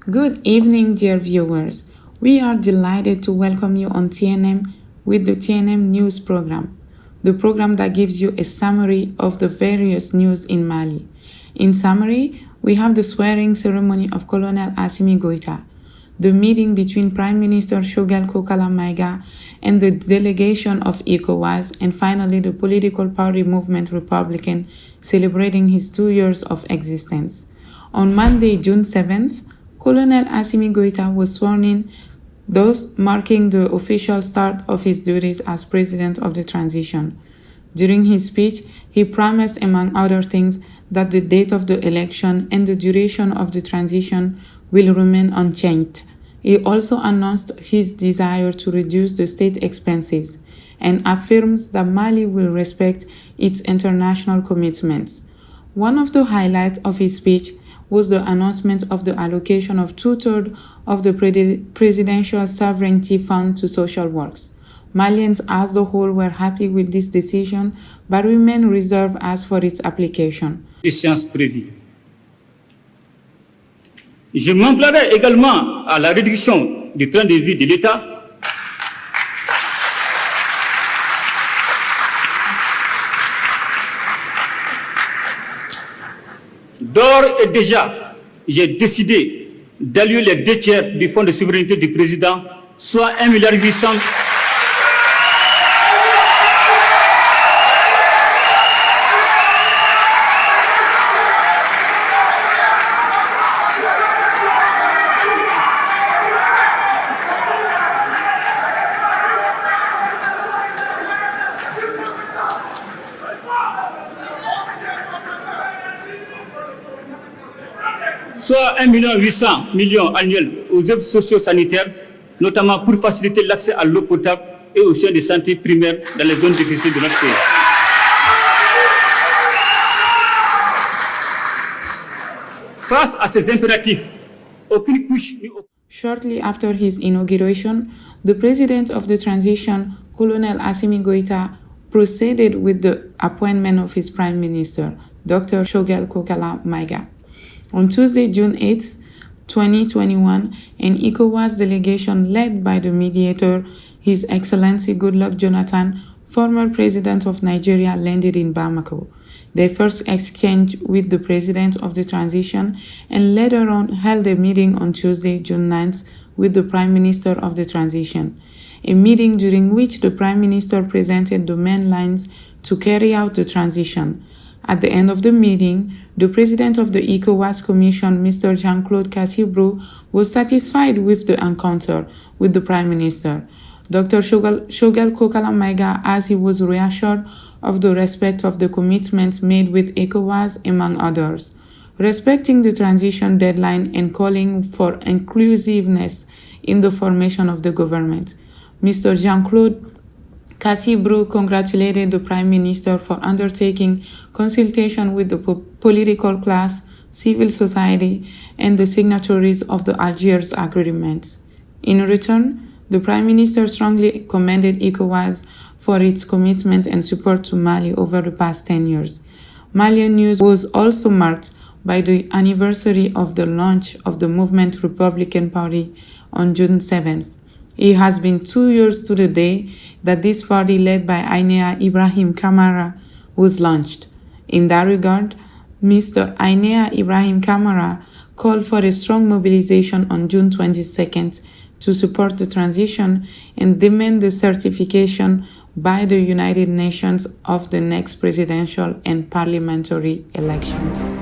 Good evening, dear viewers. We are delighted to welcome you on TNM with the TNM News Program, the program that gives you a summary of the various news in Mali. In summary, we have the swearing ceremony of Colonel Assimi Goïta, the meeting between Prime Minister Choguel Kokala Maïga and the delegation of ECOWAS, and finally the political party movement Republican celebrating his 2 years of existence. On Monday, June 7th, Colonel Assimi Goïta was sworn in, thus marking the official start of his duties as president of the transition. During his speech, he promised, among other things, that the date of the election and the duration of the transition will remain unchanged. He also announced his desire to reduce the state expenses and affirms that Mali will respect its international commitments. One of the highlights of his speech was the announcement of the allocation of 2/3 of the Presidential Sovereignty Fund to social works. Malians as a whole were happy with this decision, but remain reserved as for its application. Échéance prévue. Je m'emploierai également à la réduction du train de vie de l'État, d'ores et déjà, j'ai décidé d'allouer les 2/3 du fonds de souveraineté du président, soit 1,8 milliard. Soit 1,8 milliard annuels aux œuvres socio-sanitaires, notamment pour faciliter l'accès à l'eau potable et aux soins de santé primaires dans les zones difficiles de notre pays. Face à ces impératifs, aucune couche ni aucune... Shortly after his inauguration, the president of the transition, Colonel Assimi Goïta, proceeded with the appointment of his prime minister, Dr. Choguel Kokala Maïga. On Tuesday, June 8, 2021, an ECOWAS delegation led by the mediator, His Excellency Goodluck Jonathan, former president of Nigeria, landed in Bamako. They first exchanged with the president of the transition and later on held a meeting on Tuesday, June 9th, with the prime minister of the transition, a meeting during which the prime minister presented the main lines to carry out the transition. At the end of the meeting, the president of the ECOWAS Commission, Mr. Jean-Claude Cassibrou, was satisfied with the encounter with the prime minister, Dr. Choguel Kokala Maïga, as he was reassured of the respect of the commitments made with ECOWAS, among others, respecting the transition deadline and calling for inclusiveness in the formation of the government. Mr. Jean-Claude Cassibrou congratulated the Prime Minister for undertaking consultation with the political class, civil society, and the signatories of the Algiers Agreement. In return, the Prime Minister strongly commended ECOWAS for its commitment and support to Mali over the past 10 years. Malian news was also marked by the anniversary of the launch of the Movement Republican Party on June 7th. It has been 2 years to the day that this party, led by Ainea Ibrahim Kamara, was launched. In that regard, Mr. Ainea Ibrahim Kamara called for a strong mobilization on June 22nd to support the transition and demand the certification by the United Nations of the next presidential and parliamentary elections.